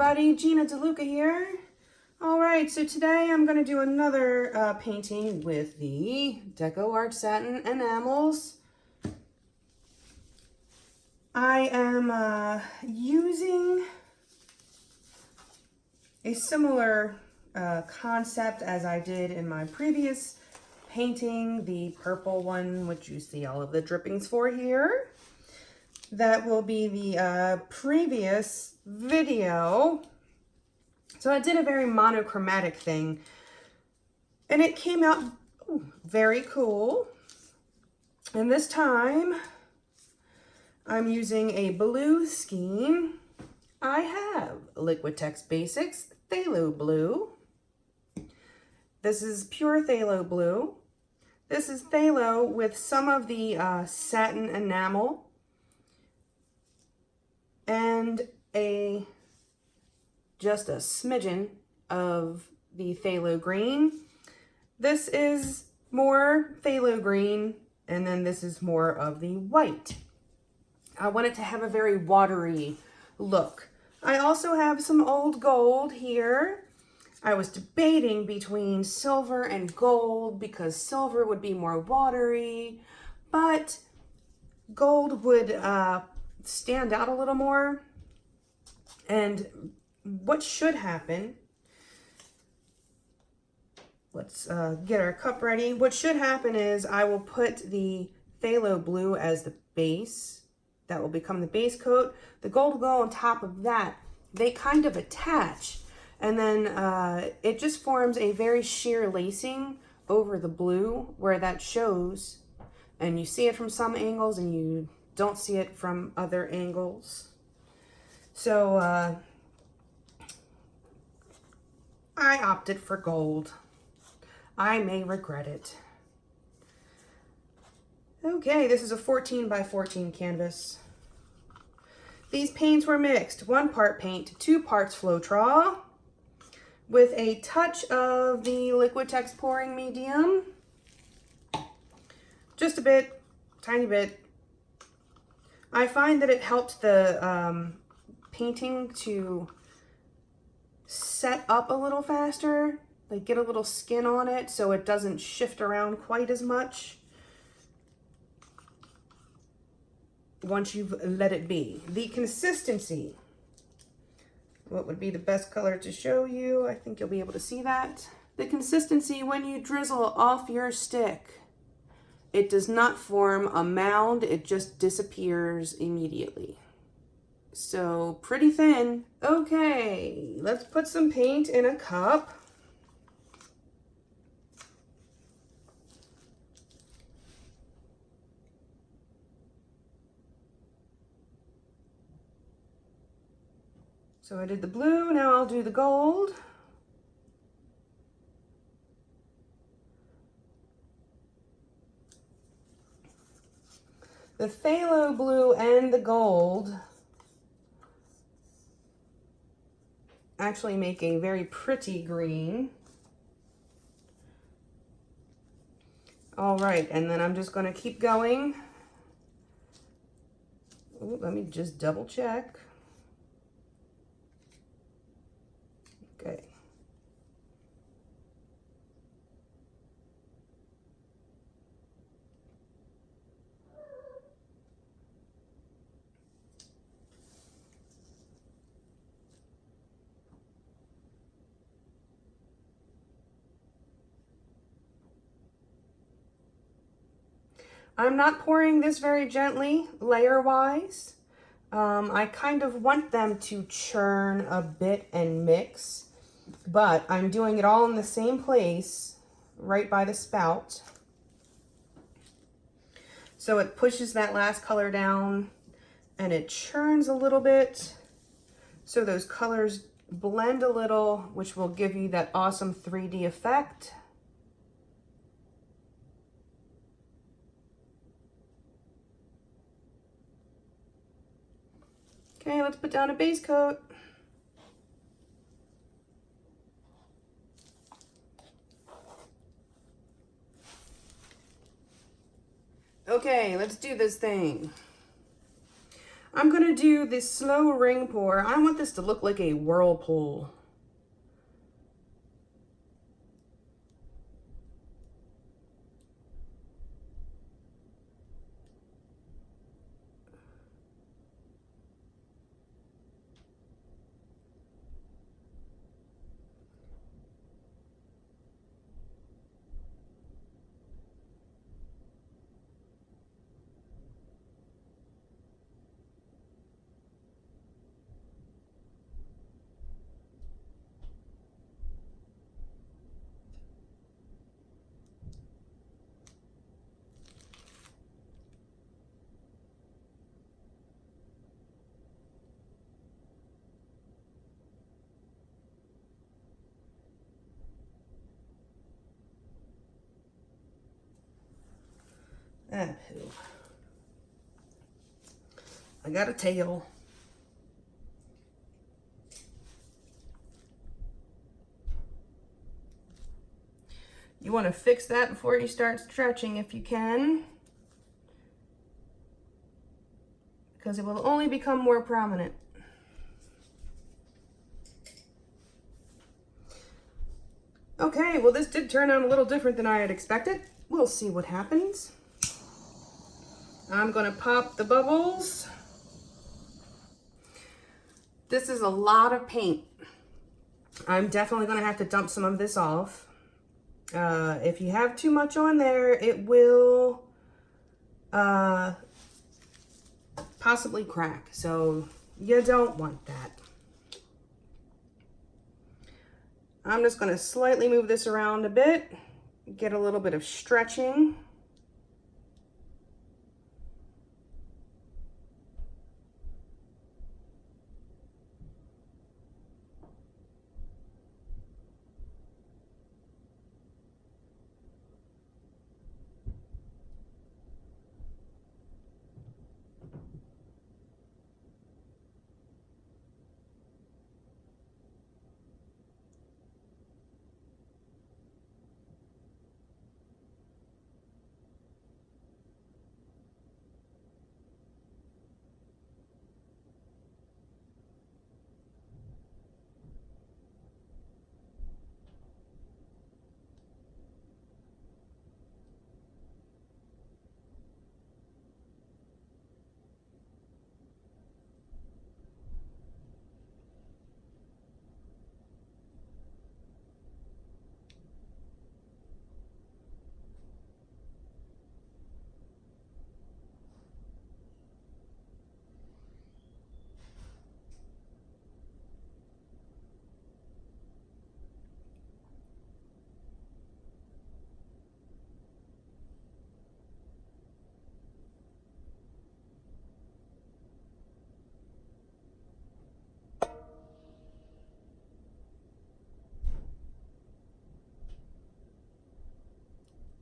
everybody, Gina DeLuca here. Alright, so today I'm going to do another painting with the DecoArt Satin Enamels. I am using a similar concept as I did in my previous painting, the purple one, which you see all of the drippings for here. That will be the previous video. So I did a very monochromatic thing and it came out very cool. And this time I'm using a blue scheme. I have Liquitex Basics Phthalo Blue. This is pure Phthalo Blue. This is phthalo with some of the satin enamel and just a smidgen of the Phthalo Green. This is more Phthalo Green, and then this is more of the white. I want it to have a very watery look. I also have some old gold here. I was debating between silver and gold because silver would be more watery, but gold would stand out a little more. And what should happen, let's get our cup ready. What should happen is I will put the Phthalo Blue as the base. That will become the base coat. The gold will go on top of that. They kind of attach, and then it just forms a very sheer lacing over the blue where that shows, and you see it from some angles and you don't see it from other angles. So I opted for gold. I may regret it. Okay, this is a 14 by 14 canvas. These paints were mixed, 1 part paint, 2 parts Floetrol, with a touch of the Liquitex pouring medium. Just a bit, tiny bit. I find that it helped the painting to set up a little faster, like get a little skin on it so it doesn't shift around quite as much once you've let it be. The consistency, what would be the best color to show you? I think you'll be able to see that. The consistency when you drizzle off your stick, it does not form a mound, it just disappears immediately. So pretty thin. Okay, let's put some paint in a cup. So I did the blue, now I'll do the gold. The Phthalo Blue and the gold actually make a very pretty green. All right, and then I'm just going to keep going. Ooh, let me just double check. Okay. I'm not pouring this very gently, layer-wise. I kind of want them to churn a bit and mix, but I'm doing it all in the same place, right by the spout. So it pushes that last color down and it churns a little bit, so those colors blend a little, which will give you that awesome 3D effect. Okay, let's put down a base coat. Okay, let's do this thing. I'm gonna do this slow ring pour. I want this to look like a whirlpool. Ah, poo. I got a tail. You want to fix that before you start stretching if you can, because it will only become more prominent. Okay, well this did turn out a little different than I had expected. We'll see what happens. I'm gonna pop the bubbles. This is a lot of paint. I'm definitely gonna have to dump some of this off. If you have too much on there, it will possibly crack. So you don't want that. I'm just gonna slightly move this around a bit, get a little bit of stretching.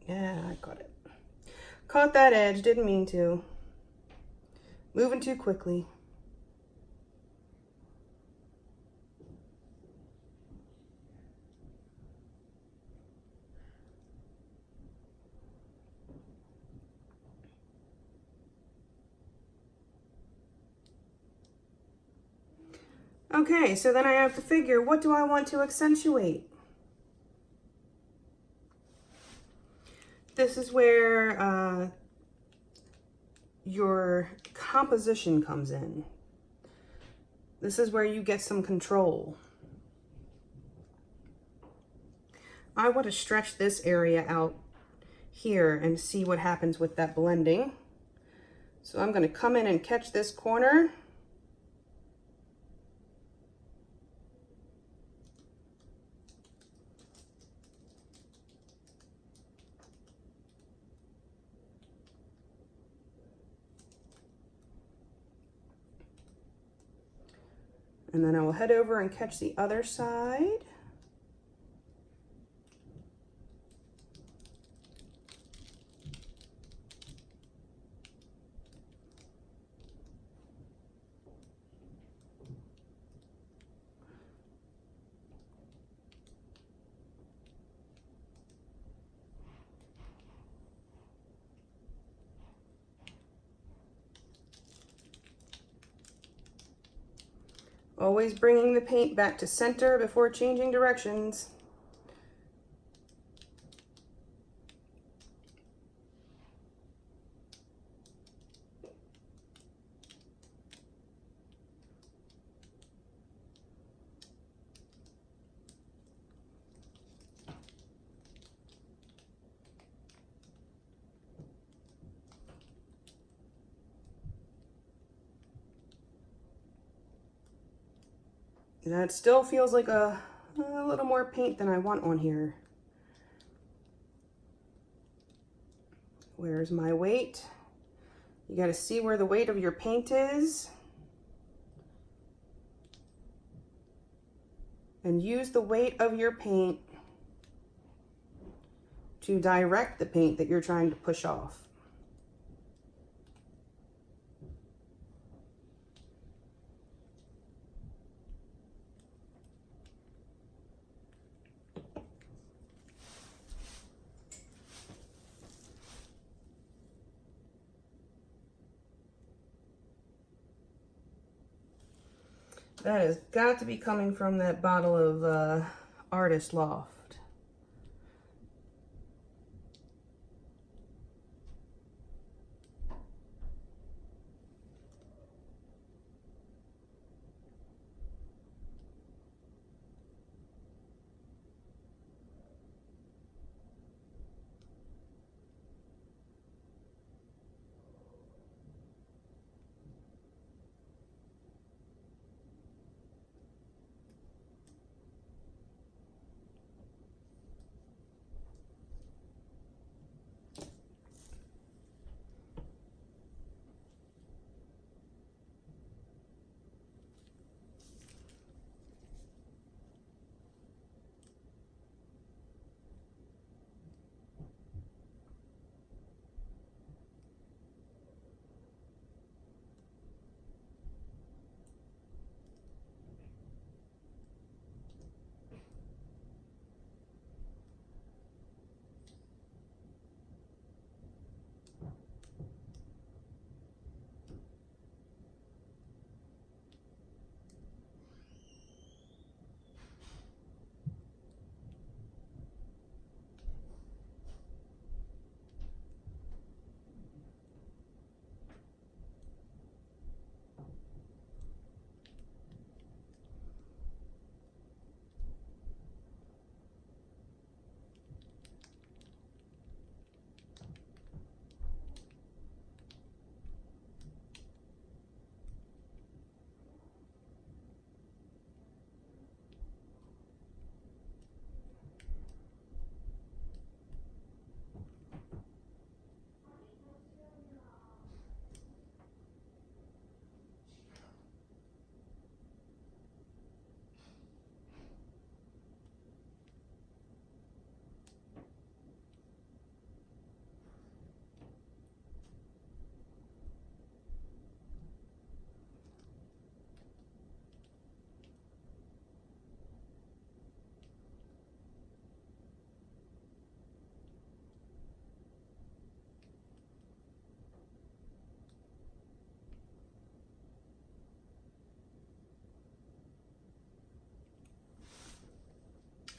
Yeah, I got it. Caught that edge, didn't mean to. Moving too quickly. Okay, so then I have to figure, what do I want to accentuate? This is where your composition comes in. This is where you get some control. I want to stretch this area out here and see what happens with that blending. So I'm going to come in and catch this corner. And then I will head over and catch the other side. Always bringing the paint back to center before changing directions. That still feels like a little more paint than I want on here. Where's my weight? You got to see where the weight of your paint is. And use the weight of your paint to direct the paint that you're trying to push off. That has got to be coming from that bottle of Artist Loft.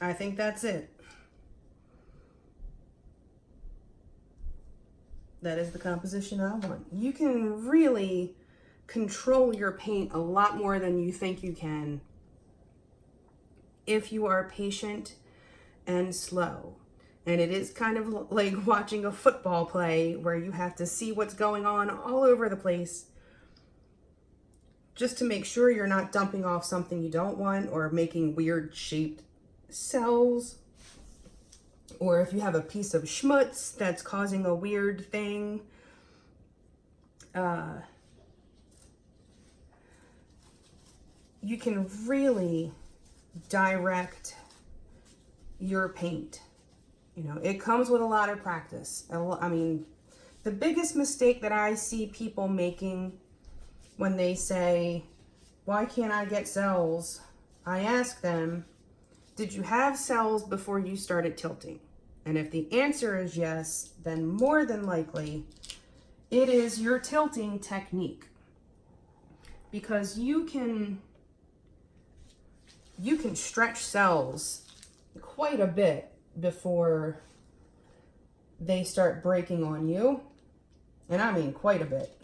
I think that's it. That is the composition I want. You can really control your paint a lot more than you think you can if you are patient and slow. And it is kind of like watching a football play where you have to see what's going on all over the place just to make sure you're not dumping off something you don't want or making weird shaped cells. Or if you have a piece of schmutz that's causing a weird thing. You can really direct your paint. You know, it comes with a lot of practice. I mean, the biggest mistake that I see people making when they say, why can't I get cells? I ask them, did you have cells before you started tilting? And if the answer is yes, then more than likely it is your tilting technique. Because you can you can stretch cells quite a bit before they start breaking on you. And I mean quite a bit.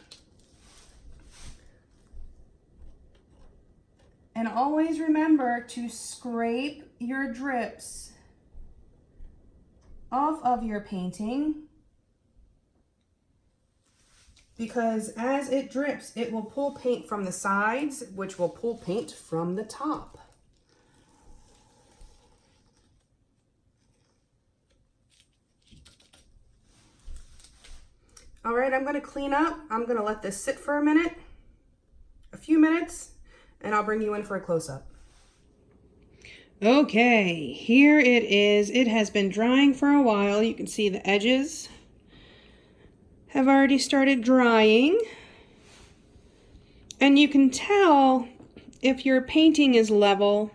And always remember to scrape your drips off of your painting, because as it drips, it will pull paint from the sides, which will pull paint from the top. All right, I'm gonna clean up. I'm gonna let this sit for a few minutes, and I'll bring you in for a close-up. Okay, here it is. It has been drying for a while. You can see the edges have already started drying. And you can tell if your painting is level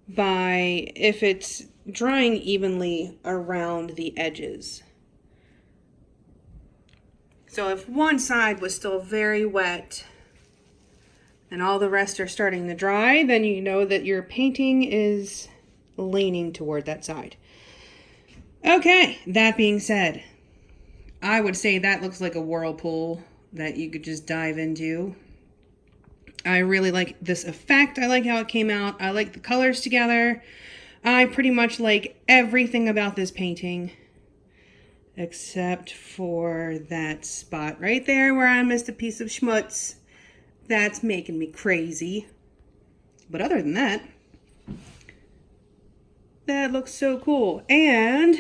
by if it's drying evenly around the edges. So if one side was still very wet and all the rest are starting to dry, then you know that your painting is leaning toward that side. Okay, that being said, I would say that looks like a whirlpool that you could just dive into. I really like this effect. I like how it came out. I like the colors together. I pretty much like everything about this painting, except for that spot right there where I missed a piece of schmutz. That's making me crazy. But other than that, that looks so cool. And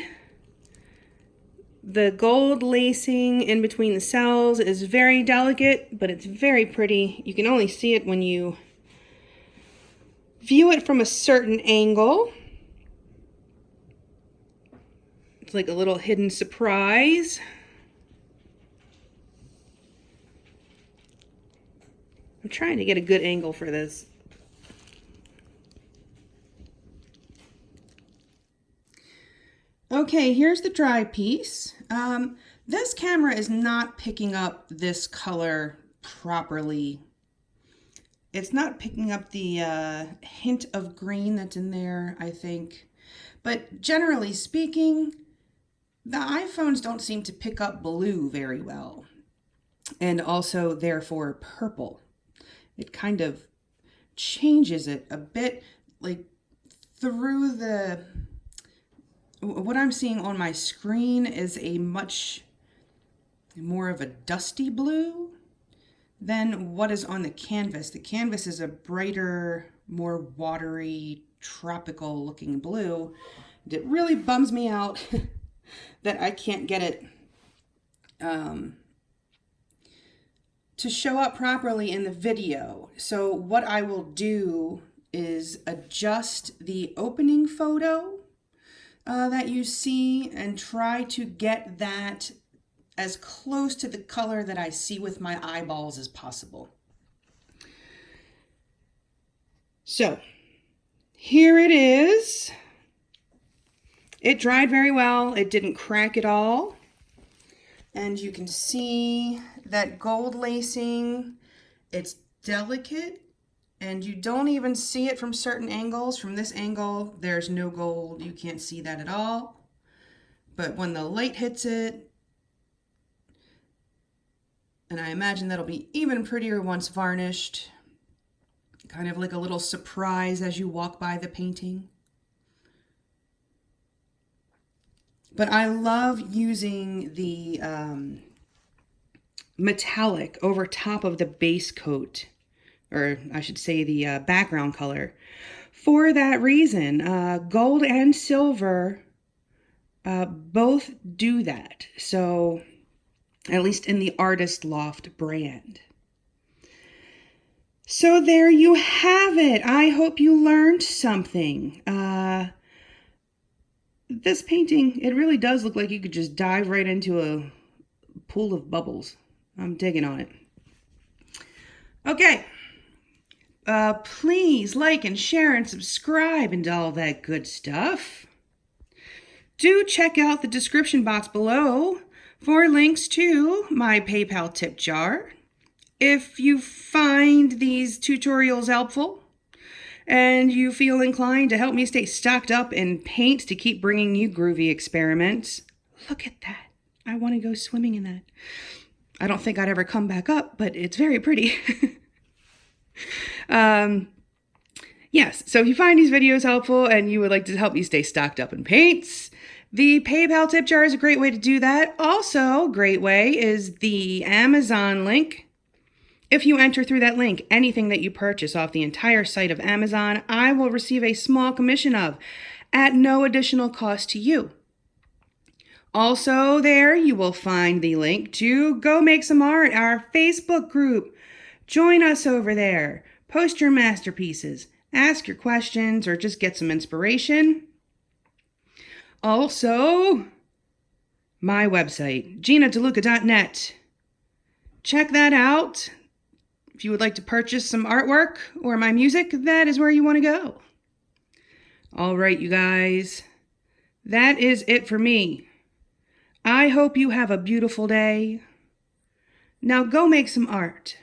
the gold lacing in between the cells is very delicate, but it's very pretty. You can only see it when you view it from a certain angle. It's like a little hidden surprise. I'm trying to get a good angle for this. Okay, here's the dry piece. This camera is not picking up this color properly. It's not picking up the hint of green that's in there, I think. But generally speaking, the iPhones don't seem to pick up blue very well. And also, therefore, purple. It kind of changes it a bit, like through the... What I'm seeing on my screen is a much more of a dusty blue than what is on the canvas. The canvas is a brighter, more watery, tropical looking blue. And it really bums me out that I can't get it to show up properly in the video. So what I will do is adjust the opening photo that you see and try to get that as close to the color that I see with my eyeballs as possible. So here it is. It dried very well. It didn't crack at all. And you can see that gold lacing. It's delicate. And you don't even see it from certain angles. From this angle, there's no gold. You can't see that at all. But when the light hits it, and I imagine that'll be even prettier once varnished, kind of like a little surprise as you walk by the painting. But I love using the metallic over top of the base coat, or I should say the background color. For that reason, gold and silver both do that. So, at least in the Artist Loft brand. So there you have it. I hope you learned something. This painting, it really does look like you could just dive right into a pool of bubbles. I'm digging on it. Okay. Please like and share and subscribe and all that good stuff. Do check out the description box below for links to my PayPal tip jar if you find these tutorials helpful. and you feel inclined to help me stay stocked up in paint to keep bringing you groovy experiments, look at that. I want to go swimming in that. I don't think I'd ever come back up, but it's very pretty. Yes, so if you find these videos helpful and you would like to help me stay stocked up in paints, the PayPal tip jar is a great way to do that. Also, a great way is the Amazon link. If you enter through that link, anything that you purchase off the entire site of Amazon, I will receive a small commission of, at no additional cost to you. Also there, you will find the link to Go Make Some Art, our Facebook group. Join us over there. Post your masterpieces, ask your questions, or just get some inspiration. Also, my website, GinaDeLuca.net. Check that out. If you would like to purchase some artwork or my music, that is where you want to go. All right, you guys. That is it for me. I hope you have a beautiful day. Now go make some art.